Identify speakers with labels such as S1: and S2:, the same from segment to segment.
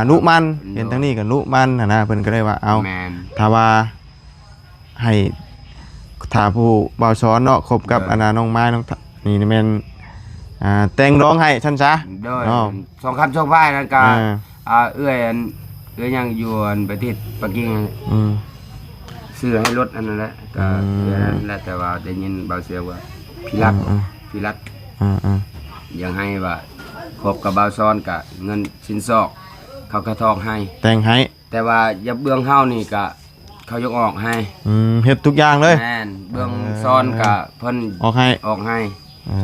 S1: นุมันเห็นทั้งนี้กับนุมันนะเพิ่นก็ได้ว่าเอาถ้าว่าให้ถ้าผู้เบาซ้อนเนาะคบกับน้องไม้น้องนี่แม่นแต่งร้องให้ฉันซะ
S2: เนาะสองคำสองฝ่ายนั่นก็เอื้อยยังอยู่ประเทศปักกิ่งซื้อให้รถอันนั้นแหละก็นั่นแหละแต่ว่าได้ยินเบาเสียว่าพี่รักยังให้ว่าคบกับเบาซ้อนกับเงินสินสอดเขากระทองให้
S1: แต่งให้
S2: แต่ว่าอย่าเบื้องเฮานี่ก็เขายกออกให้
S1: เฮ็ดทุกอย่างเลย
S2: แม่นเบื้องซ้อนก็เพิ่นออกให้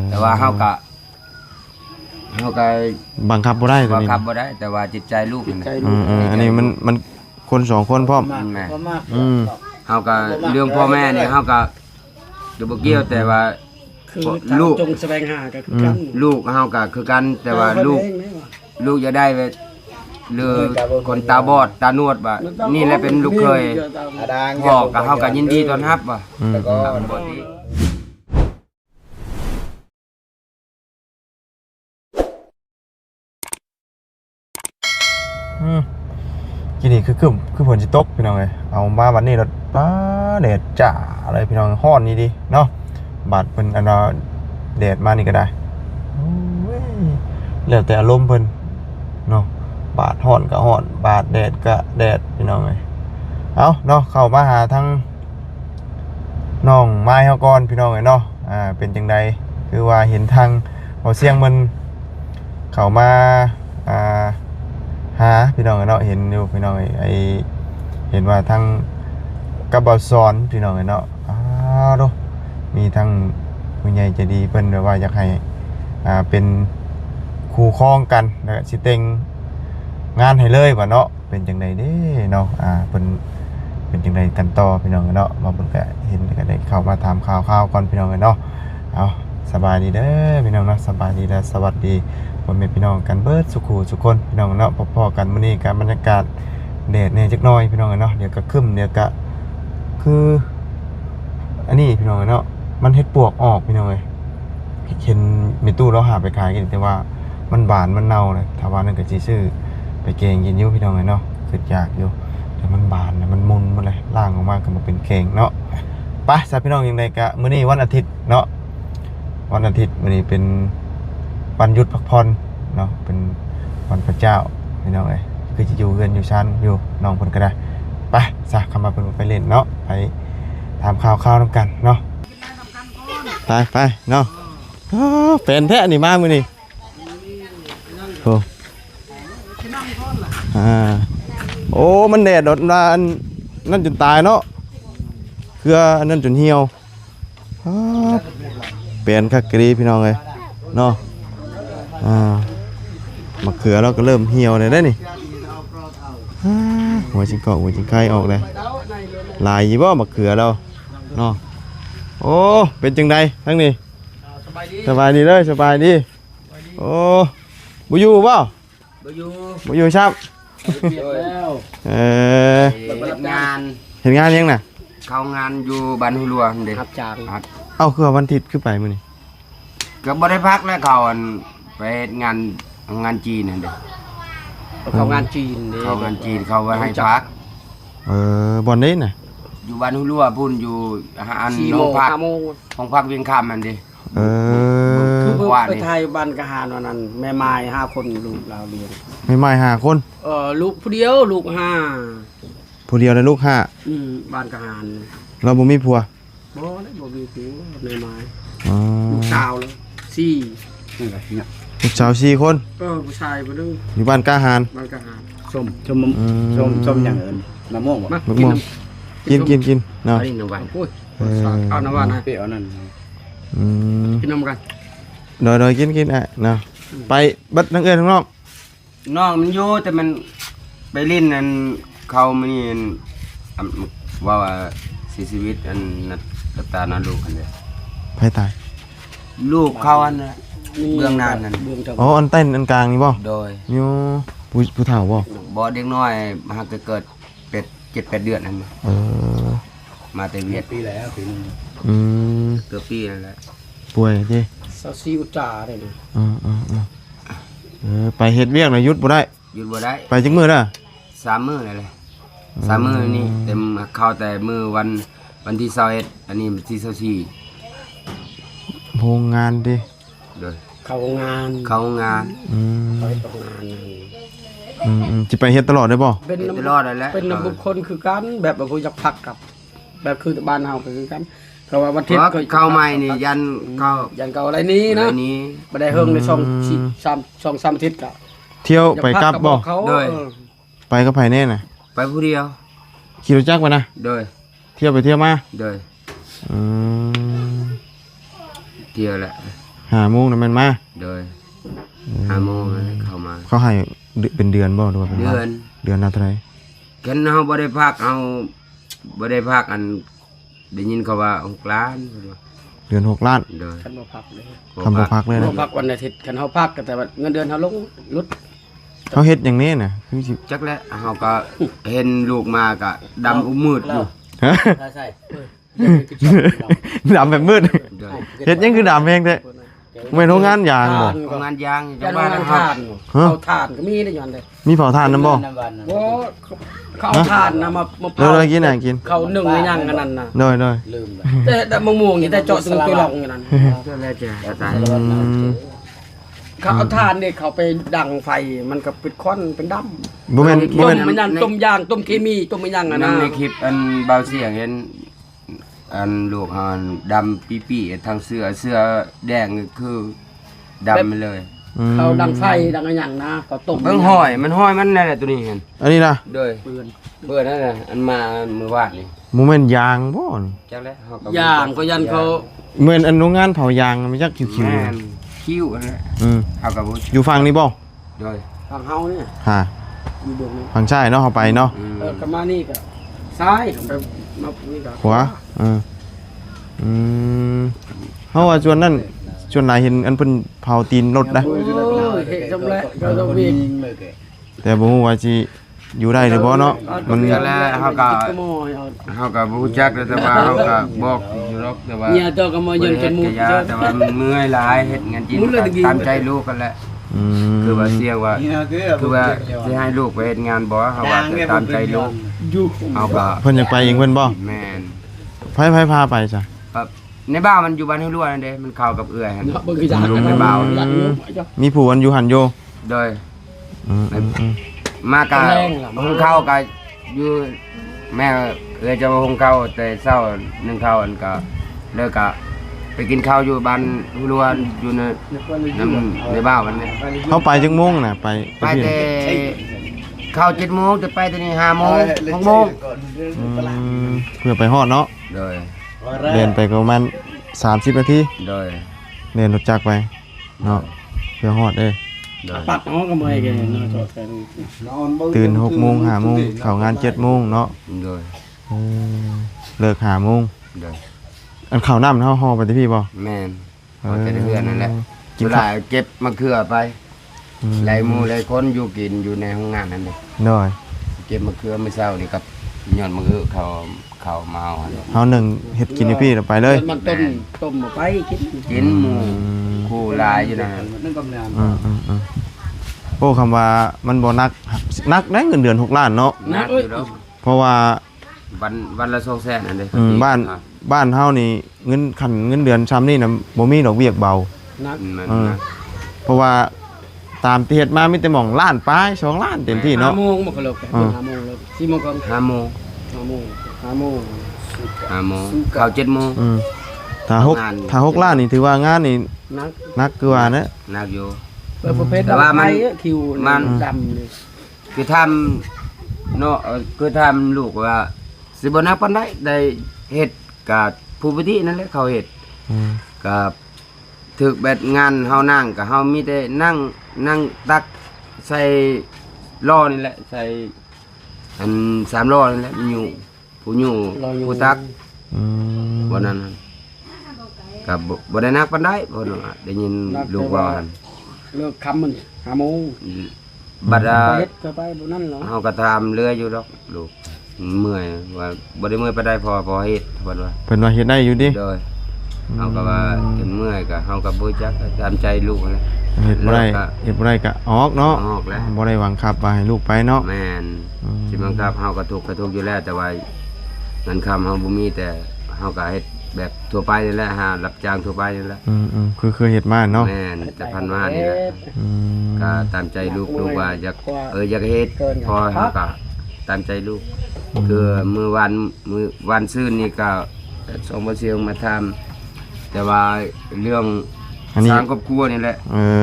S2: แต่ว่าเฮาก็
S1: บังคับบ่ได้
S2: บังคับบ่ได้แต่ว่าจิตใจลูก
S1: อันนี้มันคนสองคนพร้อม
S2: เฮาก็เรื่องพ่อแม่นี่เฮาก็บ่เกี่ยวแต่ว่าลูก
S3: จงแสวงหาก็คือกัน
S2: ลูกเฮาก็คือกันแต่ว่าลูกจะได้หรือคนตาบอดตาหนวดบ่นี่แหละเป็นลูกเคยพ่อก็เฮาก็ยินดีต้อนรับบ่แต่ก็บ่ดี
S1: กินนี่คือฝนสิตกพี่น้องเอ้ยเอามาวันนี้รถแดดจ้าอะไรพี่น้องฮ้อนนี่ดิเนาะบาดเพิ่นแดดมานี่ก็ได้แล้วแต่อารมณ์เพิ่นเนาะบาดฮ้อนก็ฮ้อนบาดแดดก็แดดพี่น้องเอ้ยเอาเนาะเข้ามาหาทั้งน้องไม้เฮาก่อนพี่น้องเอ้ยเนาะเป็นจังไดคือว่าเห็นทางบ่เสียงมันเข้ามาหาพี่น้องเนาะเห็นอยู่พี่น้องไอเห็นว่าทั้งกระบอกซ้อนพี่น้องเนาะดูมีทั้งผู้ใหญ่ใจดีเพิ่นว่าอยากให้เป็นคู่ครองกันแล้วสิแต่งงานให้เลยว่าเนาะเป็นจังได๋เด้เนาะเพิ่นเป็นจังได๋กันต่อพี่น้องเนาะมาเพิ่นก็เห็นก็ได้เข้ามาถามข่าวก่อนพี่น้องเนาะเอาสบายดีเด้อพี่น้องเนาะสบายดีและสวัสดีพ่อแม่พี่น้องกันเบิดสุขุสุคนพี่น้องเนาะพอๆกันมื้อนี้การบรรยากาศแดดเนี่ยจักหน่อยพี่น้องเนาะเดี๋ยวก็ครึ้มเดี๋ยวก็คืออันนี้พี่น้องเนาะมันเฮ็ดปวกออกพี่น้องเอ้ยเห็นมีตู้เราหาไปขายกันแต่ว่ามันบานมันเน่าเลยถ้าว่านั่นก็สิซื้อไปแกงกินอยู่พี่น้องเนาะคิดอยากอยู่แต่มันบานนะมันมุนหมดเลยล่างออกมาก็มาเป็นแกงเนาะไปซะพี่น้องยังไงก็มื้อนี้วันอาทิตย์เนาะวันอาทิตย์มื้อนี้เป็นวันหยุดพักผ่อนเนาะเป็นวันพระเจ้าพี่น้องเอ้ยคือจะอยู่เรือนอยู่ชั้นอยู่น้องเพิ่นก็ได้ไปซะคำมาเพิ่นไปเล่นเนาะไปถามข่าวนํกันเนาะไปเนาะเป็นแท้นี่มามื้อนี้โอ้โอ้มันแดดโดดนั่นจนตายเนาะเครืออันนั้นจนเหี่ยวเป็นคักกะดีพี่น้องเอ้ยเนาะมะเขือเราก็เริ่มเหี่ยวเลยได้นี่หัวจิงเกาะหัวจิงไข่ออกเลยลายยี่บ่มะเขือเราเนาะโอ้เป็นจังไดทั้งนี้สบายดีเลยสบายดีโอ้บุยูบ่บุยูครับเห็นงานยังน่ะ
S2: เข้างานอยู่บ้านฮูลัวเด็ก
S3: ครับจาง
S1: เอาคือวันอาทิตย์ขึ้นไปมื้อนี้
S2: ก็บ่ได้พักแล้วเขาไปงานจีนนั่นเด้
S3: เขางานจีนเด้
S2: เขางานจีนเขาไว้ให้พัก
S1: บ่อนนี้น่ะ
S2: อยู่บ้านฮูลัวพุ่นอยู่อันห้องพักเวียงคำนั่นเด้
S3: คือว่าไปไทยบ้านกะหารวันนั้นแม่ไม้5คนลูกเราเลี้ยง
S1: แม่ไม้5คน
S3: ลูกผู้เดียวลูก5
S1: ผู้เดียวและลูก
S3: 5บ้านกะหาร
S1: เราบ่มีผัว
S3: บ่มีผัวแม่ไม้ลูกสาวเลย4นั่นแหละเนี่ย
S1: ลูกสาว4คน
S3: ผู้ชายบ่นึง
S1: อยู่บ้านกะหาร
S3: ส้มอย่างอื่นมะม่วงบ่
S1: กินเนาะ
S2: อันนี้น้ำหวานโอ้ย
S3: เอาน้ำหวานนะเปรี้ยวนั่นกินนมกัน
S1: โดยกินเนาะไปบัดทั้งเอื้อนทั้งน้อง
S2: มันอยู่แต่มันไปเล่นนั่นเขามันนี่ว่าเสียชีวิตอันนับตานาลูกอันเดียว
S1: ไปตาย
S2: ลูกเขาอันเบื้องนานนั่น
S1: อ๋ออันเต้นอันกลางนี่บ่
S2: โดย
S1: อยู่ผู้เฒ่า
S2: บ่เด็กน้อยมาเกิดเป็ด7-8 เดือนนั่นมาแต่เวียด
S3: ปีแล้วปีนึง
S2: เกือบปีนั่นแหละ
S1: ป่วยจิ
S3: ซีอุจจาได้เลย
S1: ไปเฮ็ดเวียกน่ะหยุดบ่ได้
S2: หยุดบ่ได้
S1: ไปจักมื้อเด้อ
S2: 3 มื้อเลย3 มื้อนี่เต็มเข้าแต่มื้อวันที่21อันนี้วันที่24
S1: โรงงานดิ
S2: โดย
S3: เข้างาน
S2: เข้างาน
S1: อืม
S3: ไปตกงานนั่น
S1: สิไปเฮ็ดตลอดได้บ่
S3: เป็น
S2: ตลอดนั่นแหละ
S3: เป็นบุคคลคือกันแบบว่ากูอยากพักกับ แบบคือบ้านเฮาก็คือกันเพราะว่าวัน
S2: เพ
S3: อาทิต
S2: ราะ
S3: ย์ก็
S2: เข้าใหม่นี่ยันเข้า
S3: ยันเก่าอะไรนี้นะ
S2: อันนี้
S3: บ่ได้เฮิงในช่อง3อาทิตย์ก็
S1: เที่ยวไปกลับบ่
S3: เขา
S1: ไปกับไผแน่น่ะ
S2: ไปผู้เดียว
S1: ขี่รถจักรมานะ
S2: โดย
S1: เที่ยวไปเที่ยวมา
S2: โดย
S1: อืม
S2: เที่ยวแหละ
S1: 5โมงน่ะแม่นมา
S2: โดย5 โมงนั่นแหละเข้ามา
S1: เขาให้เป็นเดือนบ่หรือว่าเป็น
S2: เดื
S1: วั
S2: อน
S1: เดือนละเท่าไหร่
S2: กันเฮาบ่ได้พักเฮาบ่ได้พักอันได้ยินเขาว่า6 ล้าน
S1: เดือน6 ล้าน
S2: โดย
S3: คันบ่พักเลย
S1: คำบ่พักเลย
S3: บ่
S1: นะ
S3: พักวันอาทิตย์คันเฮาพักก็แต่ว่าเงินเดือนเฮาลงลด
S1: เขาเฮ็ดอย่างนี้น่ะคือสิ
S2: จักแล้วเฮาก็เห็นลูกมาก็ดำอุ้มมืดอยู่
S1: ฮะ
S3: ใช่
S1: ดำแบบมืด
S2: โดย
S1: เฮ็ดหยังคือดำแพงแท้แม่นโรงงานยางบ่
S2: โรงงานยาง
S3: ยั
S2: จั
S3: น
S2: ง
S3: ว่า
S2: ว่า
S3: ทา
S2: นะครับ
S3: นเอาทานก็มีได้ย้อนเลย
S1: มีเผาถ่านนํบ่
S3: บ่เขาเอาทานนะมา
S1: เดี๋ยวๆกินน่ะกิน
S3: เขาหนึ่งในยังอันนั้นน่ะ
S1: น้อย
S3: แต่มะม่วงนี่แต่เจาะตรงตัวรองอย่างนั้น
S2: ก็แล้วจะตาย
S3: เขาเอาทานเนี่ยเขาไปดังไฟมันก็เป็นควันเป็นดำ
S1: ๆบ่แม่นบ่
S3: ต้
S1: แม่
S3: ม
S1: น
S3: มันยังต้มย่างต้มเคมีต้มมันยังอ่ะ
S2: นั่
S3: นะ
S2: นในคลิปอันเบาเสียงเห็นอันลูกเฮาดำปี้ๆทางเสื้อแดงก็คือดำไปเลย
S3: เขาดังไฟดังอะไรอย่างนะเขาต้ม
S2: เบิ่งห้อยมันห้อยมันนั่นแหละตัวนี้เห็น
S1: อันนี้นะ
S2: โดย
S3: เปื้อน
S2: เบิ่นั่นน่ะอันมามื้อวานนี่
S1: บ่แม่นยางบ่นี่
S2: จักแล้วเฮาก็
S3: ย่างก็ยันเขา
S1: เหมือนอันโรงงานเผายางมันจักคิว
S2: แม่นคิ้วอันนั้น
S1: ๆอืม
S2: เฮาก็บ่
S1: อยู่ฝั่งนี้บ่
S2: โดย
S3: ทางเฮาเนี่ย
S1: ฮะ
S3: อยู่เบื้องนี้
S1: ฝั่งซ้ายเนาะเฮาไปเนาะ
S3: ก็มานี่ก็ซ้ายไปมานี่ก็
S1: ขวาอืมเฮาว่าส่วนนั้นส่วนไหนเห็นอันเพิ่นเผาตีนรถนะ
S3: โอ้ยเฮ็ดจำแล้วก็ต้องมี
S1: แต่บ่ฮู้ว่าสิอยู่ได้หรือบ่เนาะมัน
S2: จักแล้วเฮาก็
S3: ก็มอยเอา
S2: เฮาก็บ่รู้จักแต่ว่าเฮาก็บอกอยู่หรอกแต่ว่า
S3: เนี่ยเจ้าก็มายืนเป็นหมู่
S2: ฮ็ดกะยาแต่ว่ามันเมื่อยหลายเฮ็ดงานจริง
S3: มื้อละตะกี้
S2: ตามใจลูกกันแหละ
S1: อืม
S2: คือว่าเสียงว่าคือว่าสิให้ลูกไปเฮ็ดงานบ่เฮาว่าแต่ตามใจลูก
S3: อยู่
S2: เฮาก็
S1: เพิ่นอยากไปเองเพิ่นบ่
S2: แม่น
S1: ไผพาไปจ้ะ
S2: ครับในบ้านมันอยู่บ้านห้วยล้วนนั่นเด้มันเข้ากับเอื้อยหั่น
S3: เนาะเบิ่งคือจัง
S2: ลงไปเบา
S3: จังอยู่
S1: มีผู้อันอยู่หันโย
S2: โดย
S1: อืม
S2: มากะหุงข้าวก็อยู่แม่เอื้อยจะมาหุงข้าวแต่เช้านึ่งข้าวอันก็เลิกก็ไปกินข้าวอยู่บ้านห้วยล้วนอยู่ในบ้านมันนี่
S1: เขาไปจักโมงน่ะไป
S2: ไปแต่เข้า7 โมงแต่ไปแต่นี่5 โมง6 โมง
S1: เพื่อไปฮอดเนาะ
S2: โดย
S1: เดินไปก็ประมาณ30นาที
S2: โดย
S1: เดินรถจักรไปเนาะเพื่อฮอดเด้
S2: โดย
S3: ปัดน้องก็เมื่อยกันเนาะจอดกัน
S1: ตื่น6โมง5โมงเข้างาน7โมงเนาะ
S2: โดย
S1: เลิก5โมง
S2: โดย
S1: อันข้าวน้ำเฮาฮอไปที่พี่บ่
S2: แม่นเอาแต่เพื่อนนั่นแหละ
S1: กิ
S2: เวน
S1: ข้า
S2: ลาว เก็บมะเขือไปหลายหมู่หลายคนอยู่กินอยู่ในห้องงานนั่นเอง
S1: น้อย
S2: เก็บมะเขือมื้อเช้านี่กับย้อนมะเขือเขามาเอาหั่น
S1: เฮาหนึ่งเฮ็ดกินให้พี่แล้วไปเลย
S3: มันต้มมาไปกิน
S2: กินหมู่คู่หลายอยู่นะ
S1: โอ้คำว่ามันบ่นักได้เงินเดือน6ล้านเนาะ
S2: นักอยู่ดอก
S1: เพราะว่า
S2: วันละ200,000นั่นเด้
S1: บ้านเฮานี่เงินเดือนซ้ำนี่น่ะบ่มีดอกเบี้ยเบา
S3: นัก
S2: มัน
S1: เพราะว่าตามที่เฮ็ดมามีแต่หม่องล้านปลาย2ล้านเต็มที่เนาะ
S3: 5 โมงบ่ก็เลิก5 โมงแล้ว4 โมงก็
S2: 5 โมง
S3: 5 โมง5 โมง
S2: 5 โมงเข้า7 โมง
S1: ถ้า
S2: งาน
S1: 6ล้านนี่ถือว่างานนี่
S3: นัก
S1: นักคือว่านะ
S2: นักอยู่
S3: ประเภท
S2: แต่ว่ามัน
S3: คิว
S2: มัน
S3: ดำเลย
S2: คือทำเนาะคือทำลูกว่าสิบ่นักปานใดได้เฮ็ดกับผู้ปฏินั่นแหละเขาเฮ็ด กับถึกแบบงานเฮานั่งกับเฮามีแต่นั่งตักใส่ล้อนี่แหละใส่อัน3ล้อนี่แหละมีอยู่ผู้อยู่ผู้ตักบ่นั้นหั่นกับบ่ได้นักปานใดเพิ่นว่าได้ยินลูกว่าหั่น
S3: เลิกคำมัน5 โมง
S2: บัด
S3: เฮ็ดก็ไปบ่นั่นเหรอ
S2: เฮาก็ทำเรื่อยอยู่ดอกลูกเมื่อยว่าบ่ได้เมื่อยปานใดพอเฮ็ดเพิ่นว่า
S1: เพิ่นว่าเฮ็ดได้อยู่ดิ
S2: โดย เฮาก็ว่าจนเมื่อยก็เฮาก็บ่จักตามใจลูกนั่นแหละ
S1: เฮ็ดบ่ได้เฮ็ดบ่ได้ก็ออกเนาะ
S2: ออกแล้ว
S1: บ่ได้หวังคับว่าให้ลูกไปเนาะ
S2: แม่น
S1: อืม
S2: สิบังคับเฮาก็ทุกข์อยู่แล้วแต่ว่าเงินคำเฮาบ่มีแต่เฮาก็เฮ็ดแบบทั่วไปนี่แหละหารับจ้างทั่วไปนี่แหละ
S1: คือเคยเฮ็ดมาเนาะ
S2: แม่นแต่พันว่านี่แหละ
S1: อืม
S2: ก็ตามใจลูกว่าอยากอยากเฮ็ดพอเฮาก็ตามใจลูกคือมื้อวันซื่นนี่ก็ส่งบ่เสียงมาทำแต่ว่าเรื่องสร้างครอบครัวนี่แหละ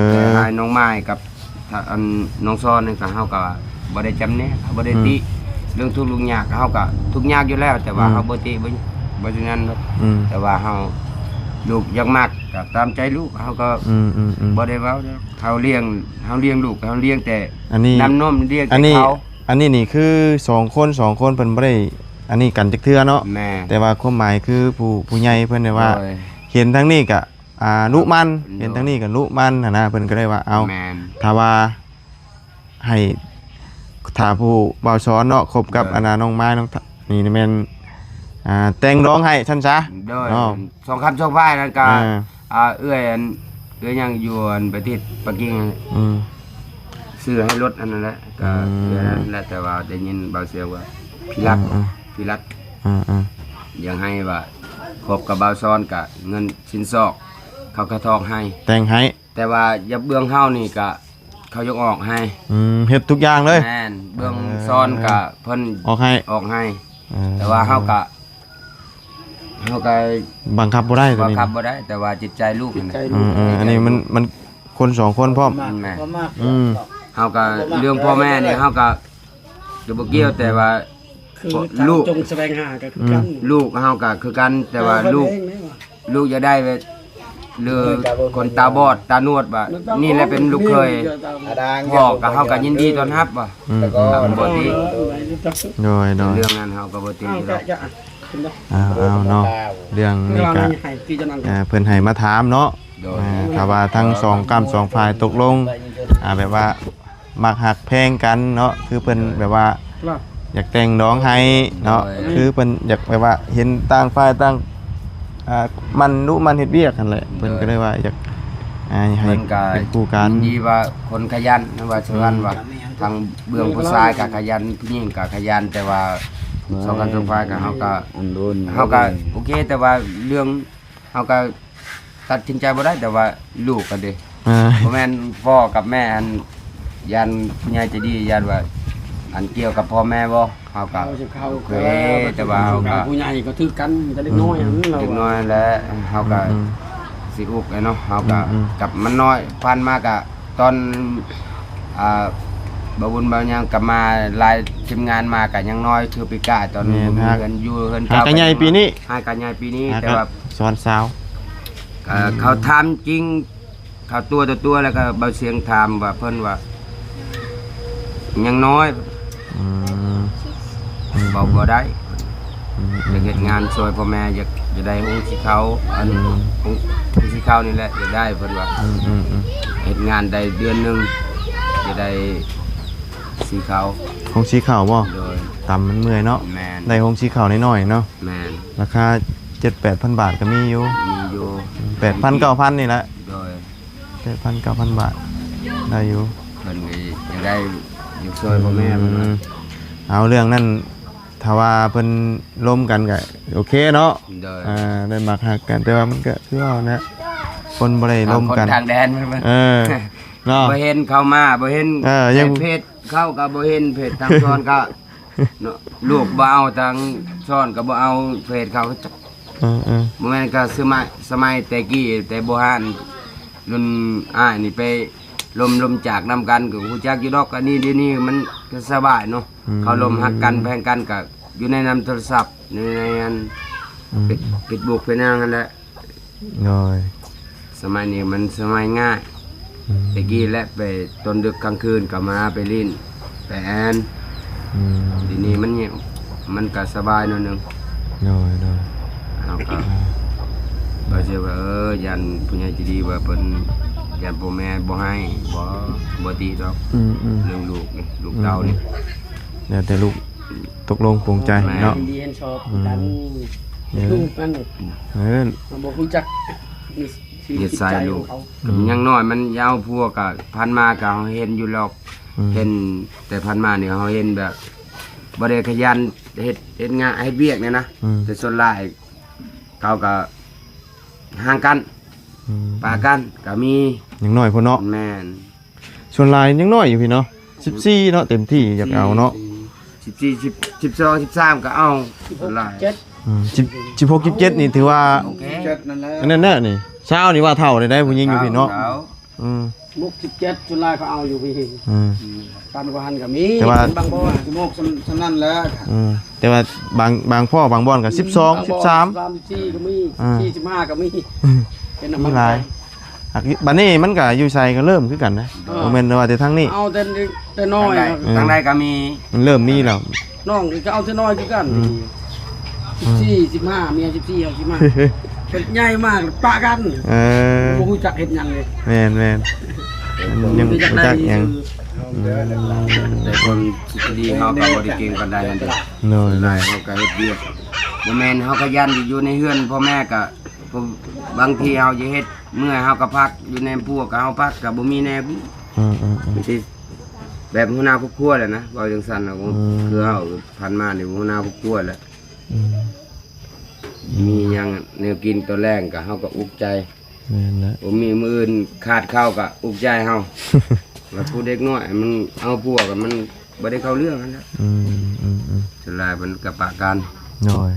S2: แต่ให้น้องไม้กับอันน้องซ้อนนี่ก็เฮาก็บ่ได้จำแนกบ่ได้ติเรื่องทุกข์ลุงยากเฮาก็ทุกข์ยากอยู่แล้ว แต่ว่าเฮาบ่ติบ่ฉะนั้นแต่ว่าเฮาลูกอยากมักก็ตามใจลูกเฮาก็บ่ได้เว้าเฮาเลี้ยงลูกเฮาเลี้ยงแต่
S1: อันนี้
S2: น้ำนมเลี้ยง
S1: อั
S2: แต่
S1: นนี้
S2: เขา
S1: อันนี้นี่คือ2คนเพิ่นบ่ได้อันนี้กันจักเทื่อเนาะ
S2: แม่
S1: แต่ว่าความหมายคือผู้ใหญ่เพิ่นได้ว่า
S2: โดย
S1: เห็นทั้งนี้ก็นุมัน
S2: โดย
S1: เห็นทั้งนี้ก็นุมันนะเพิ่นก็ได้ว่าเอา
S2: แม่น
S1: ถ้าว่าให้ถ้าผู้บ่าวสอนเนาะคบกับ
S2: โดย
S1: อันน่ะน้องไม้น้องนี่แม่นแต่งร้องให้ซั่นซะ
S2: โดย
S1: เนาะ
S2: สองคำสองฝ่ายนั่นก็
S1: อ่า
S2: เอื้อยยังอยู่ประเทศปักกิ่ง
S1: อืม
S2: ซื้อให้รถอันนั้นแหละก็
S1: อืม
S2: นั่นแหละแต่ว่าได้ยินเบาเสียงว่าพี่รักยังให้ว่าคบกับเบาซ้อนกับเงินสินสอกเขากระทองให้
S1: แต่งให้
S2: แต่ว่าอย่าเบื้องเฮานี่ก็เขายกออกให้
S1: เฮ็ดทุกอย่างเลย
S2: แม่นเบื้องซ้อนก็เพิ่น
S1: ออกให้
S2: ออกให้ แต่ว่าเฮาก็
S1: บังคับบ่ได้ตัว
S2: บัง
S1: นี้
S2: คับบ่ได้ แต่ว่าจิตใจลูกนี่นะ
S1: อันนี้มันคน2คนพร้อม
S2: แม่
S1: อืม
S2: เฮาก็เรื่องพ่อแม่นี่เฮาก็จะบ่เกี่ยวแต่ว่า
S3: คือทาง
S2: ลูก
S3: จงแสวงหาก็คือกัน
S2: ลูกเฮาก็คือกันแต่ว่าลูกจะได้แบบหรือคนตาบอดตาหนวดบ่นี่แหละเป็นลูกเคยพ่อก็เฮาก็ยินดีต้อนรับบ่ มันบ่ดี
S1: โดย
S2: เรื่องนั้นเฮาก็บ่ติ
S3: เอา
S2: หร
S3: ก็
S2: อก
S3: จะขึ้นเนาะ
S1: เอาเนาะเรื่อง
S3: เว
S1: นี้
S3: ลา
S1: ก็
S3: นี้ให้ที่จะนั่ง
S1: เพิ่นให้มาถามเนาะ
S2: โดย
S1: ถ้าว่าทั้ง2ฝ่ายตกลงแบบว่ามักหักแพงกันเนาะคือเพิ่นแบบว่า
S3: ว่า
S1: อยากแต่งน้องให้เนาะคือเพิ่นอยากแบบว่าเห็นต่างฝ่ายต่างมันเฮ็ดเวียกกันแหละเพิ่นก็เลยว่าอยากให้
S2: เพิ่นก็
S1: เป็นคู่กัน
S2: ยินดีว่าคนขยันนะว่าชวนว่าทางเบื้องผู้ชายก็ขยันผู้หญิงก็ขยันแต่ว่าสองกันสองฝ่ายก็เฮาก็โอเคแต่ว่าเรื่องเฮาก็ตัดสินใจบ่ได้แต่ว่าลูกก็เด้ บ่แม่นพ่อกับแม่อันยันผู้ใหญ่ใจะดียันว่า อันเกี่ยวกับพ่อแม่บ่เฮาก็
S3: เอาสิเข้า
S2: โอเคแต่ว่าเฮาก็
S3: ผู้ใหญ่ก็ถือกันจะเล็กน้อยอันนั้นเรา
S2: เด็กน้อยแล้วเฮาก็สิอุกไอ้เนาะเฮาก็กับมันน้อยผ่านมาก็ตอนบ่บุญบ่หยังกลับมาหลายทีมงานมาก็ยังน้อยคือปีกาตอนนี้เฮือนอยู่เฮือน
S1: หากันใหญ่ปีนี้
S2: หากันใหญ่ปีนี้
S1: หา
S2: แต่
S1: กัน
S2: ว่า
S1: สอนสาว
S2: เขาถามจริงเขาตัวต่อตัวแล้วก็เบาเสียงถามว่าเพิ่นว่ายังน้อย
S1: อืม
S2: บอกบ่ได้อยากเฮ็ดงานช่วยพ่อแม่อยากจะได้หุ้นสีเขาอันหุ้นสีเขานี่แหละอยากได้เพิ่นว่าเฮ็ดงานได้เดือนหนึงจะได้สีเขา
S1: คงสีขาวบ่
S2: โดย
S1: ต่ำมันเมื่อยเนาะ
S2: แมน
S1: ได้คงสีขาวน้อยๆเนาะ
S2: แมน
S1: ราคา 7-8,000 บาทก็มีอยู่
S2: มีอยู่
S1: 8,000-9,000นี่แหละ
S2: โดย
S1: 8,000-9,000 บาทได้อยู่
S2: เพิ่นก็อยากได้อยากช่วยพ่อแม่เพิ่นว่า
S1: เอาเรื่องนั้นถ้าว่าเพิ่นล้มกันก็โอเคเนาะ
S2: โดย
S1: ได้มักหักกันแต่ว่ามันก็คือว่านะคนบ่ได้ล้มกัน
S2: ทางแดนเพิ่นว่า
S1: เนาะ
S2: บ่เห็นเข้ามาบ่เห็น
S1: ยัง
S2: เพจเข้าก็บ่เห็นเพจทางซ้อนก็เนาะลูกบ่เอาทางซ้อนก็บ่เอาเพจเขาจัก บ่แม่นก็สมัยแต่กี้แต่โบราณรุ่นอ้ายนี่ไปลมจากนำกันก็ฮู้จักอยู่ดอกอันนี้เดี๋ยวนี้มันก็สบายเนาะเขาลมฮักกันแพงกันก็อยู่ในนำโทรศัพท์ในอันปิดบุกเป็นอย่างนั้นแหละ
S1: น้อย
S2: สมัยนี้มันสมัยง่ายแต่กี้และไปตอนดึกกลางคืนก็มาไปลิ้นไปแอนทีนี้มันก็สบายหน่อยหนึง
S1: น้อย
S2: เอาก็บ่เชื่อว่ายันผู้ใหญ่ใจดีว่าเพิ่นยันพ่อแม่บ่ให้บ่ตีดอกเรื่องลูกนี่ลูกเต้านี่
S1: เดี๋ยวแต่ลูกตกลงปลงใจเนาะ
S3: เรียนชอบกัน ลูกนั่น
S1: เออ
S3: มันบ่รู้จักชีวิตจิตใจของเขา
S2: ยังน้อยมันยาวพวกก็พันมาก็เฮาเห็นอยู่หรอกเห็นแต่พันมานี่เฮาเห็นแบบบ่ได้ขยันเฮ็ดงานเฮ็ดเวียกเนี่ยนะแต่ส่วนหลายเขาก็ห่างกันปากันก็มี
S1: ยังน้อยพุ่นเนาะ
S2: แม่น
S1: ส่วนลายยังน้อยอยู่พี่เนาะ14เนาะเต็มที่อยากเอาเนาะ
S2: 14 12 13ก็เอาส่วนหลาย
S1: 16 17นี่ถือว่า
S2: โอเค
S3: นั่นแหละ
S1: อันนั้นแน่นี่เช้านี่ว่าเท่าได้ผู้หญิงอยู่พี่เนาะ
S3: มุก17จุฬาเขาเอาอยู่พี่การกว่าหันก็มี
S1: แต่ว่า
S3: บางบ่อนมุกสนั่นแล้ว
S1: แต่ว่าบางพ่อบางบ่อนก็12 13
S3: 34ก็มี45ก็มีเป็นน้ำ
S1: มี
S3: มัน
S1: หลายบัดนี้มันก็อยู่ไสก็เริ่มคือกันนะบ่แม่นว่าแต่ทางนี้
S3: เอาแต่น้อย
S2: ทางใดก็มี
S1: มันเริ่มมีแล้ว
S3: น้องก็เอาแต่น้อยคือกัน14 15เมีย14เอา15เป็นใหญ่มากปะกัน บ่รู้จักเฮ็ดหยังเลย
S1: แม่นยังบ่จักหยัง
S2: แต่คนสิดีเฮาก็บ่ได้เก่งปานใดนั่นเด้
S1: น้อย
S2: ได้เฮาก็เฮ็ดเวียกบ่แม่นเฮาขยันอยู่ในเฮือนพ่อแม่ก็บางทีเฮาจะเฮ็ดเมื่อยเฮาก็พักอยู่ในพวกก็เฮาพักก็บ่มีแน่บางทีแบบหัวหน้าครอบครัวแหละนะเว้าจังซั่นน่ะคือเฮาผ่านมานี่หัวหน้าครอบครัวแหละมีหยังแนวกินตัวแรงก็เฮาก็อุกใจ
S1: แม่นนะ
S2: บ่มีมื้ออื่นขาดข้าวก็อุกใจเฮา ว่าผู้เด็กน้อยมันเอาพวกมันบ่ได้เข้าเรื่องนั่นแหละสลายมันกับปะกัน
S1: น้อย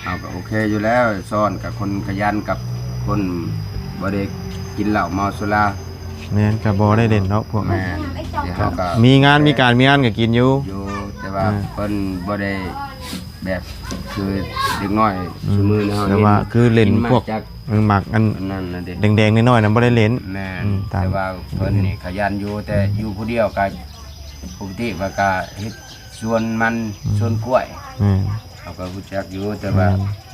S2: เอาก็โอเคอยู่แล้วซ่อนกับคนขยันกับคนบ่ได้กินเหล้าเมาสุรา
S1: แม่นก็บ่ได้เล่นเนาะพวก
S2: แม่เดี๋ยวเฮาก็
S1: มีงานมีการก็กินอยู่
S2: อยู่แต่ว่าเพิ่นบ่ได้แบบคือเด็กน้อยซุมื้อนี้เฮา
S1: แต่ว่าคือเล่นพวก
S2: จาก
S1: หมักอัน
S2: นั่นน่ะเด้
S1: แดงๆน้อยๆนั้นบ่ได้เล่น
S2: แม่
S1: ตาม
S2: แต่ว่าเพิ่นนี่ขยันอยู่แต่อยู่ผู้เดียวก็ปกติว่าก็เฮ็ดสวนมันสวนกล้วย
S1: แม่น
S2: เขาก็รู้จักอยู่แต่ว่า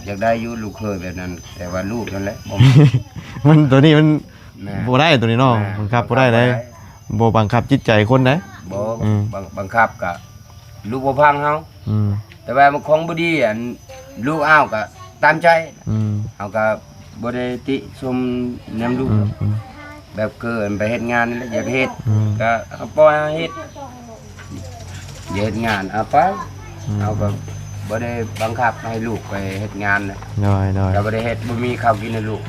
S2: อยากได้อยู่ลูกเคยแบบนั้น แต่ว่าลูกนั่นแหละบ่
S1: มันตัวนี้มัน
S2: แม่
S1: บ่ได้ตัวนี้เนาะบังคับบ่ได้เลยบ่บังคับจิตใจคนได้
S2: บ่บังคับก็ลูกบ่พังเฮาแต่ว่ามันของบ่ดีอันลูกอ้าวก็ตามใจเฮาก็บ่ได้ติชมแนมลูกแบบเกินไปเฮ็ดงานนี่แหละอยากเฮ็ดก็เอาปล่อยเฮ็ดอยากเฮ็ดงานเอาไปเอาก็บ่ได้บังคับให้ลูกไปเฮ็ดงานนะ
S1: น้อย
S2: ก็บ่ได้เฮ็ดบ่มีข้าวกินให้ลูก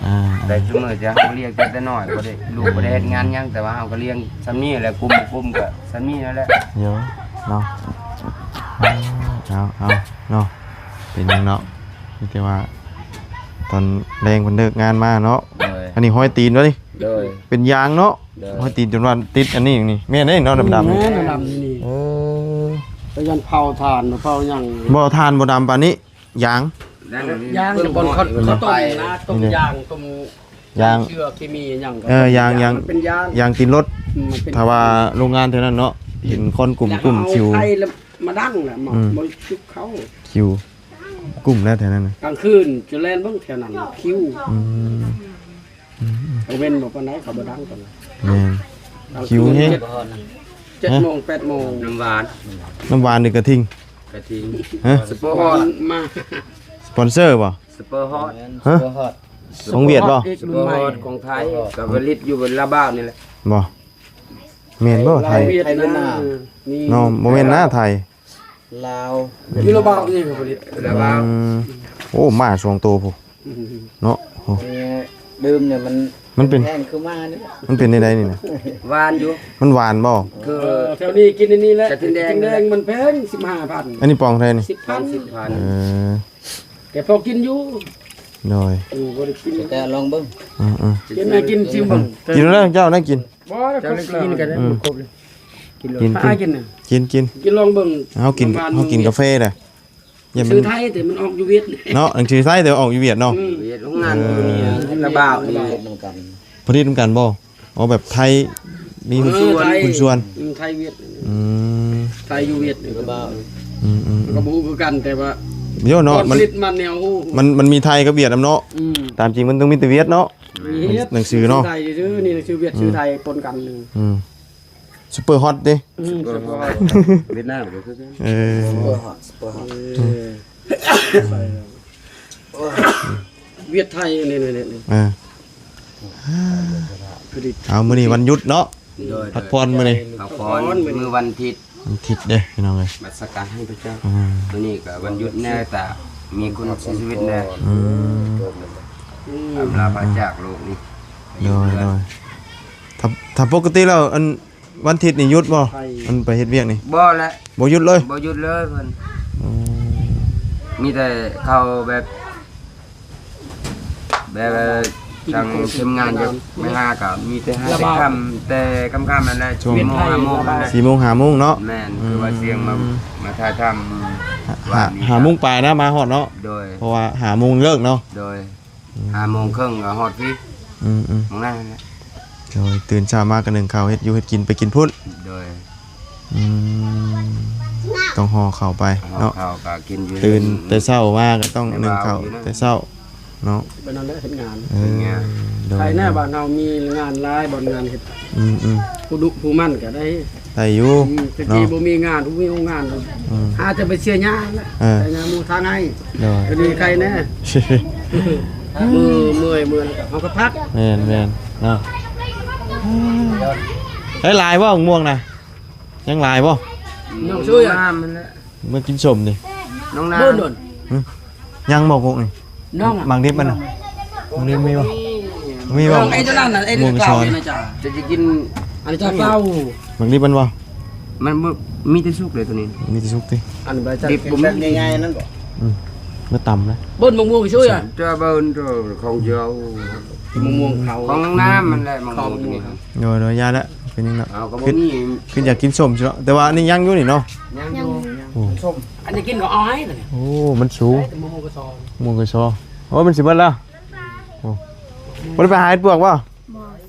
S2: แต่ซุมื้อจะเฮาเลี้ยงแต่น้อยบ่ได้ลูกบ่ได้เฮ็ดงานหยังแต่ว่าเฮาก็เลี้ยงซำนี้แหละกุมก็ซำนี้นั่นแหละ
S1: เยอะเนาะเอาเนาะเป็นหยังเนาะมีแต่ว่าตอนแรงเพิ่นเลิกงานมาเนาะ
S2: เลย
S1: อันนี้ห้อยตีนวะนี่
S2: เลย
S1: เป็นยางเนาะห้อยตีนจนว่าติดอันนี้อย่างนี้แม่นเด้เนาะดำๆนี่
S3: แม่ดำๆนี่ไปยันเผาถ่านเผาหยัง
S1: บ่ทานบ่ดำปานนี้ยาง
S3: ย่างบนเขาต้มนะต้มย่างต้ม
S1: ยาง
S3: เชือกที่มีหยัง
S1: ยาง
S3: เป็นยาง
S1: ยางตีนรถ
S3: มันเป็น
S1: ถ้าว่าโรงงานเท่านั้นเนาะเห็นคนกลุ่มคิว
S3: ไทยแล้วมาดั้งแหละมาบ่ชุบเขา
S1: คิวกลุ่มแล้วแถวนั้นน่ะ
S3: กลางคืนจะแล่นเบิ่งแถวนั้นคิวเอาเว้นบ่ปานใดเขาบ่ดังปานนั้น
S1: แม่นคิวแฮง
S3: 7 โมง 8 โมง
S2: น้ำหวาน
S1: น้ำหวานนี่ก็ทิ้ง
S2: กะทิง
S1: ฮะ
S2: สเปอร์ฮอต
S3: มา
S1: สปอนเซอร์บ่
S2: สเปอร์ฮอต
S1: ฮะของเวียดบ่
S2: สเปอร์ฮอตของไทยกับผลิตอยู่บนลาบ้าวนี่แหละ
S1: บ่แม่นบ่ไทย
S3: เวียดนามนี่
S1: เนาะบ่แม่นนะไทย
S4: ลาว
S3: อยู่ระบาวนี่ครับผลิต
S2: ลาบ้าว
S1: โอ้มาสองตัวพุเนาะโอ้
S4: เนี่ยดื่มเนี่ยมัน
S1: มันเป็น
S4: แห้งคือมาเนี่ย
S1: มันเป็นได้นี่นะ
S2: หวานอยู่
S1: มันหวานบ่
S2: คือ
S3: แถวนี้กินอันนี้แหละ
S2: กระทิงแดง
S3: แดงมันแพง 15,000
S1: อันนี้ปองไทยนี่
S3: 10,000
S2: 30,000
S1: เออ
S3: แต่พอกินอยู่
S1: หน่อย
S3: บ่ได้กิน
S4: แต่ลองเบิ่ง
S1: อือ
S3: กินให้กินซิมเบิ่ง
S1: กินแล้วเจ้าได้กิน
S3: บ่ได้กินกันได้ครบเลยกินเลย
S1: กิน
S3: พากินน่ะ
S1: กิน
S3: กินลองเบิ่ง
S1: เฮากินกาแฟเด้ออย่ามั
S3: ซื้อน ไทยแต่มันออกอยู่เวียด
S1: เนาะหนังสือไทยแต่ออกอยู่เวียดเนาะ
S2: เวียดโรงงานอยู่นี่ลาบ้าวนี่
S4: เหมือนกัน
S1: ผลิตนำกันบ่อ๋อแบบไทยมีหุ้นส่วน
S3: ไทยเวียด
S1: อืม
S3: ไทยอยู่เวียดนี่ก็บ่
S1: อืม
S3: ก็บ่ฮู้คือกันแต่ว่า
S1: โยเนาะ
S3: ผลิตมันแนวฮู้
S1: มันมีไทยกับเวียดนำเนาะตามจริงมันต้องมีแต่เวียดเนาะ หนังสือเนาะ
S3: ไทยซื่อนี่หนังสือเวียดชื่อไทยปนกันเลย
S1: ซุปเปอร์ฮอตดิ
S2: เวียดนามก็คือกัน
S1: เออ
S4: สเปอร์ฮอตสเปอร์ฮอต
S3: เวียดไทยนี่ คือดิ
S1: เอามื้อนี้วันหยุดเนาะ
S2: โดย
S1: พักผ่อนมื้อนี้
S2: พักผ่อนมื้อวันอาทิตย์
S1: วันอาทิตย์เด้พี่น้องเอ้ย
S2: มาสักการให้พระเจ้า
S1: อืม
S2: ตัวนี้ก็วันหยุดแน่แต่มีคนเสียชีวิตแน่
S1: อืม
S2: อำลาพระจากโลกนี้
S1: โดยถ้าปกติแล้วอันวันอาทิตย์นี่หยุดบ่อันไปเฮ็ดเวียกนี่
S2: บ่ละ
S1: บ่หยุดเลย
S2: บ่หยุดเลยเพิ่น
S1: อืม
S2: มีแต่เข้าแบบทางทีมงานอยู่ไม่หาก็มีแต่หาแต่ค่ำแต่ค่ำๆนั่นแหละช่วงโมง5โมงนั่นแหละ
S1: 4 โมง 5 โมงเนาะ
S2: แม่นคือว่าเสียงมาถ่ายทำ
S1: หาโมงปลายนะมาฮอดเนาะ
S2: โดย
S1: เพราะว่าหาโมงเลิกเนาะ
S2: โดย5โมงครึ่งก็ฮอดพี่
S1: อืม
S2: มองนั่นแหละ
S1: โดยตื่นเช้ามาก็นึ่งข้าวเฮ็ดอยู่เฮ็ดกินไปกินพุ่น
S2: โดย
S1: อืมต้องห่อข้าวไปเนาะ
S2: ข้าวก็กินอยู่
S1: ตื่นแต่เช้ามาก็ต้องนึ่งข้าวแต่เช้าเนาะ
S3: เป็นนั่นแหละเฮ็ดงาน
S1: โดย
S3: ใครแน่บ้านเรามีงานหลายบ่งานเฮ็ด
S1: อืม
S3: ผู้ดุผู้มั่นก็ได้
S1: ได้อยู่
S3: ตะ
S1: เนาะ
S3: กี้บ่มีงานผู้มีงาน
S1: อืม
S3: หาจะไปเสียหญ้าแล้ว
S1: เออ
S3: แต่งานหมู่ทางไง
S1: โดย
S3: ก็ดีใครแน่เมื่อยเฮาก็พัก
S1: แม่นเนาะเฮ้ยลายบ่ม่วงน่ะยังลายบ่
S3: น้องช่วยอ่ะ
S2: น้ำมันแหละ
S1: มากินสมดิ
S2: น้องน้ำ
S3: เบิ่นโดน
S1: ยังบ่พวกนี่
S3: น้องอ่ะ
S1: บางทิพย์มันน่ะบางทิพย์มีบ่มีบ่
S3: น้องไอ้เจ้านั่นน่ะไอ้เด็กเก่านี่นะจ๊ะ
S2: จะกิน
S3: อันนี้จ้าเก่า
S1: บางทิพย์มันบ่
S2: มันมีแต่สุกเลยตัวนี้
S1: มีแต่สุกติ
S3: อันนี้บ่จ้า
S2: ดิบบ่มี
S4: ง่ายๆนั่นบ่
S1: มาต่ำนะ
S3: เบิ่นมะม่วงช่วยอ่ะ
S2: จะเบิ่นตัวของเจ้าม
S3: ะม่วงเขา
S2: ของน้องน้ำมันแหละมันของตัวนี้ครับ
S1: โดยยาละเป็นยังเนาะ
S2: เอาก็บ่
S1: ขึ้น
S2: มี
S1: ขึ้นอยากกินสมใช่เนาะแต่ว่าอันนี้ยังอยู่นี่เนาะ
S2: ยังอยู่
S1: โอ้
S3: อันนี้กินก็เอาให้เลย
S1: โอ้มันสูง
S3: แต่มะม่วงก็ซอง
S1: ม่วงกระชอโอ้มันสิเบิดแล้วโอ้บ่ได้ไปหาเห็ดปวกบ่
S5: บ่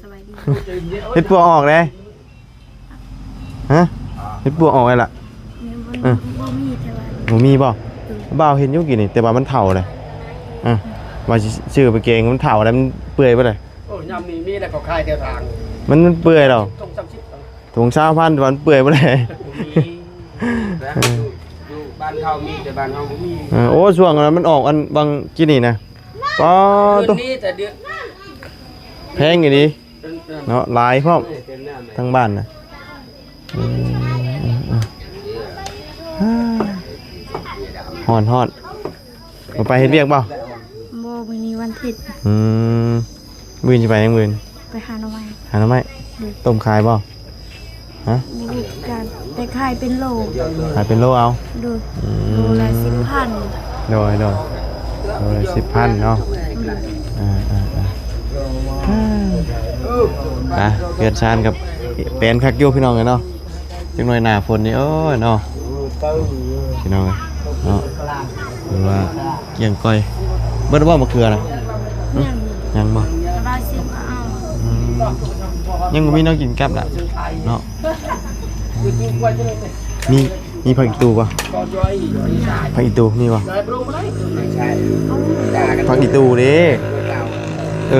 S5: สบายดี
S1: เห็ดปวกออกเลยฮะเห็ดปวกออกไงล่ะ
S5: แม่บ่มีแต่ว่า
S1: หนูมีบ่บ่าวเห็นอยู่กี่นี่แต่ว่ามันเฒ่าเลยว่าสิซื้อไปเกงมันเฒ่าแล้วมันเปื่อยไปเลย
S3: โอ้ยำมีแต่เขาขายแถวทาง
S1: มันเปื่อยแล้ว
S3: ต้อง30
S1: ถุง20,000แต่ว่ามันเปื่อยไปเลย
S2: อยู่บ้านเขามีแต่บ้านเฮาบ่มี
S1: โอ้ช่วงนั้นมันออกอันบางกี่นี่นะป้อ
S3: คื
S1: ตัวน
S3: นี้แต่เดือน
S1: แพงอยู่ดีเนาะหลายพร้อมทั้งบ้านนะฮอนมาไปเฮ็ดเวียกเปล่า
S5: บ่มื้อนี้วันอาทิตย์
S1: มื่นจะไปยังมื่น
S5: ไปหาหน่อไม้
S1: หาหน่อไม้ต้มขายเปล่าฮะ
S5: บ่รู้กันแต่ขายเป็นโล
S1: ขายเป็นโลเอา
S5: ดูโลละ10,000
S1: โดยโลละ10,000เนาะเกิดชานกับเป็นคักอยู่พี่น้องเลยเนาะจังหน่อยหน้าฝนนี่โอ้ยเนาะพี่น้องเนาะหรือว่าเกี่ยงก้อยเบิดว่ามะเขือนะยังบ่
S5: ก็ได้สิก็เอา
S1: ยังบ่มีน้องกินกับละเนาะมีผักอีตูป่ะผักอีตูมีป่ะผักอีตูเด้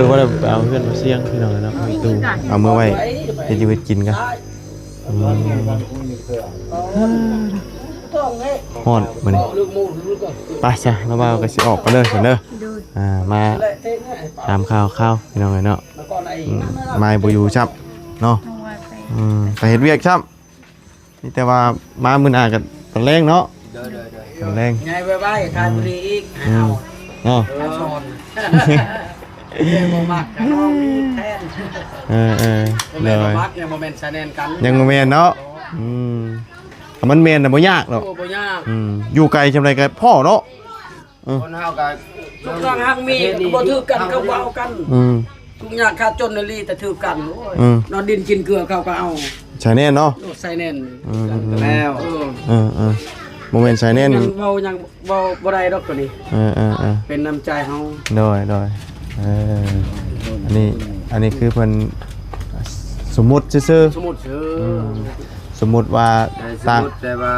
S1: ว่าเราเอาเพื่อนมาเสี่ยงพี่น้องเลยเนาะผักอีตูเอาเมื่อไว้เฮ็ดอยู่เฮ็ดกินกันฮ้อนมื้อนี้ไปจ้ะแล้วว่าก็สิออกกันเด้อเด้อ
S5: ดู
S1: มาตามข่าวพี่น้องเลยเนาะมาบ่อยู่ชับเนาะ
S5: เอาไว้ไป
S1: ไปเฮ็ดเวียกชับนี่แต่ว่ามามื้อหน้าก็ตอนแรงเนาะ
S2: เด้อ
S1: ตอนแรง
S3: ไงบายทานบุรีอีก
S1: เนาะ
S3: ชอนบ่มักกันน้องมีแทน
S1: เล
S3: บ่
S1: ย
S3: มักเนี่ยบ่แม่นชาแนนกัน
S1: ยังบ่แม่นเนาะถ้ามันแม่นน่ะบ่ยากหรอก
S3: บ่ยาก
S1: อยู่ไกลจำไรก็พ่อเนาะ
S2: คนเฮาก็
S3: ทุกทางหักมีบ่ถือกันเขาบ่เอากัน ทุกอย่างขาดจนลีแต่ถือกันโอ้ยนอนดินกินเกลือเขาก็เอา
S1: ใช่แน่นเนาะ
S3: โลดใส่แน่น
S2: แล้ว
S1: บ่แม่นใช่แน่น
S3: ยังเว้ายังบ่ได้ดอกตัวนี้ เป็นน้ำใจเฮา
S1: โดยอันนี้คือเพิ่นสมมุติซื่อ
S3: สมุดชื่อ
S1: สมมุติว่า
S2: แต่ส
S1: ต่าง
S2: มมุติแต่ว่า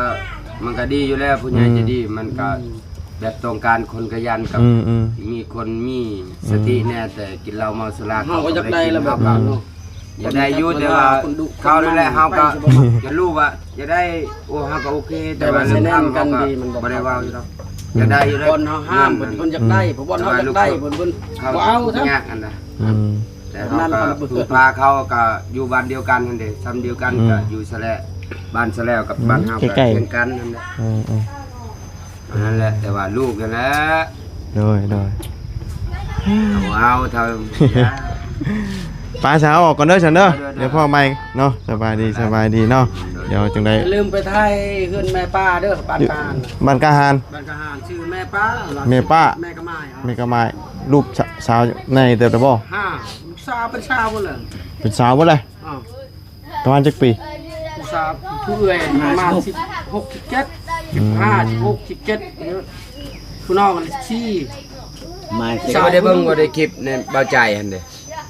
S2: มันก็ดีอยู่แล้วผู้ใหญ่จะดีมันก็แบบต้องการคนขยันกับมีคนมีสติแน่แต่กินเหล้าเมาสุรา
S3: เฮาก็อยากได้แล้วแบบ
S2: เฮาก็อยากได้อยู่แต่ว่าเขานั่นแหละเฮาก็จะรู้ว่าจะได้โอ้เฮาก็โอเคแต่ว่าเรื่องทำกันดีมันบ่ได้ว่าอยู่หรอก อยากได้อยู่แล้ว
S3: บอลเฮาห้ามเพิ่นอยากได้เพราะบอลเฮาอยากได้เพิ่นบ่เอาทั้ง
S2: ยากอันนะ
S1: อืม
S2: แต่เขาก็ถูกพาเขาก็อยู่บ้านเดียวกันนั่นเด้ซ้ำเดียวกันก็อยู่สะแลบ้านสะแลกับบ้านเฮาก็เคียงกันนั่นแหละ นั่นแหละแต่ว่าลูกนั่นแหละ
S1: โดย
S2: เอาเท่า
S1: ป้าเช้าออกก่อนเด้อฉันเด้อเดี๋ยวพ่อใหม่เนาะสบายดีเนาะเดี๋ยวจังได๋
S3: ลืมไปไทยเฮือนแม่ป้าเด้อบ้านกลาง
S1: บ้านกาหาร
S3: บ้านกะหารชื่อแม่ป้า
S1: แม่ป้า
S3: แม่กะไม้
S1: แม่ก็มาลูกสาวในเติบโตบ่
S3: ห้าลูกสาวเป็นชาวบ่ล่ะ
S1: เป็นสาวบ่เลย
S3: อ้าว
S1: ประมาณจักปี
S3: ลูกสาวผู้เอื้อยประมาณ16 17 15 16 17ผู้น้องกันชี้
S4: มา
S2: ชาวได้เบิ่งบ่ได้คลิปในเบาใจหั่นเด้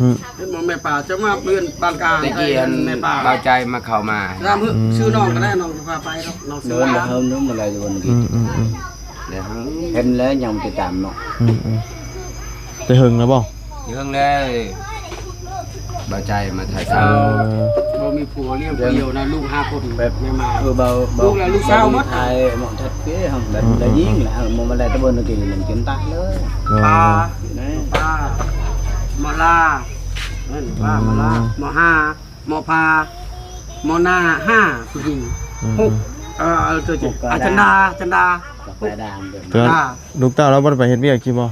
S1: อืม
S3: เห็นบ่แม่ป้าจะมาเพื่อนบ้านกลาง
S2: ตะกี้หั่น
S3: แม่ป้า
S2: เบาใจมาเข้ามา
S3: ตามชื่อน้องก็ได้น้องจะพาไปครับน้อง
S4: เดิ
S3: ชื่อน
S4: มา
S3: ว่า
S4: เฮิมนู้นมาเลยวัน
S1: อื
S4: นี้
S1: ม
S2: เดี๋ยว
S4: เห็นแล้วยังติดตามเนาะ
S1: ได้หึงแล้วบ่
S2: เรื่องเลยเบาใจมาถ่ายท
S3: บ่มีผัวเลี้ยงเดียวนะลูก5คนแบบแม่มา
S4: เบา
S3: ลูกแล้วลูกสาวมั้ย
S4: ไทยหมดทัดเกี้ยหำแล้วยิงแล้วมมาเลยตะบนกินมันกินตายเลย
S3: ปลา
S4: นะ
S3: ปลาหมอลาเอิ้นปลาหมอลาหมอห้าหมอพาหมอหน้า5ผู้หญิง6ตัวจิจันดา
S4: กับไปด่างเดิม
S1: เตือนลูกเต้าเราบ่ได้ไปเฮ็ดเวียกคิบ่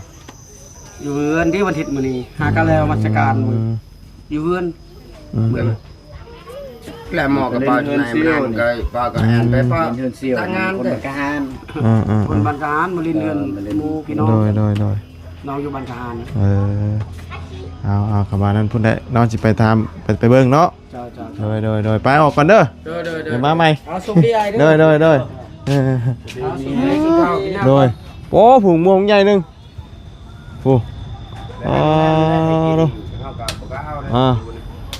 S3: อยู่เรือนที่วันอาทิตย์มื้อนี้หากันแล้วราชการมื้ออยู่เรือน
S2: ำแล้วหมอกับป้าที่ไหนมานำก็ป้าก็แอนไปป้า
S4: เงินเสียว
S3: ทางงาน
S4: คน
S3: เด้อ
S4: กะหาน
S3: คนบ้านทหารมาเรียนเรือนหมู่พี่น้อง
S1: โดย
S3: น้องอยู่บ้านทหาร
S1: เอาเข้ามานั้นพุ่นได้น้องสิไปทำไปเบิ่งเนาะ
S3: จ้า
S1: โดยไปออกก่อนเด้อ
S3: เด้อ
S1: เดี๋ยวมาใหม่
S3: เอาส่งดีไอ้เด้อ
S1: โดย
S3: เอาส่งให้กินข้าวกินน้ำ
S1: โดยโอ้ผงม่วงใหญ่หนึงฟูดู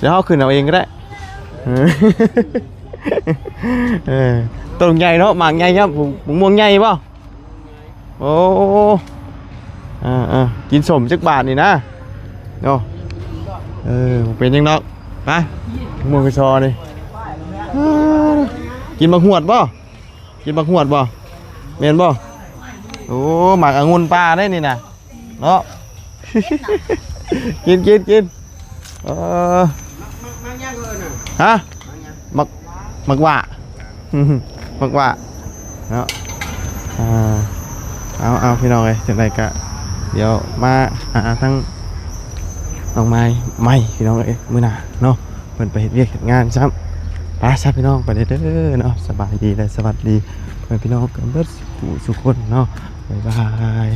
S1: เดี๋ยวเขาขึ้นเอาเองก็ได้ต้นใหญ่เนาะหมากใหญ่ครับผงม่วงใหญ่ป่ะโอ้กินสมจักบาทนี่นะเนาะเป็นยังดอกไปม่วงกระชอนี่กินบักหวดป่ะกินบักหวดป่ะเมนป่ะโอ้หมากองุ่นปลาได้นี่นะเนาะ กินฮะมักว่ามักว่าเนาะเอาพี่น้องเลยจังไรกะเดี๋ยวมาหาทั้งน้องไม้พี่น้องเอ้ยมื้อหน้าเนาะเพิ่นไปเฮ็ดเวียกเฮ็ดงานซ้ำไปซะพี่น้องไปเด้อเนาะสบายดีและสวัสดีเพื่อนพี่น้องกันเบิดสุขคนเนาะบ๊ายบาย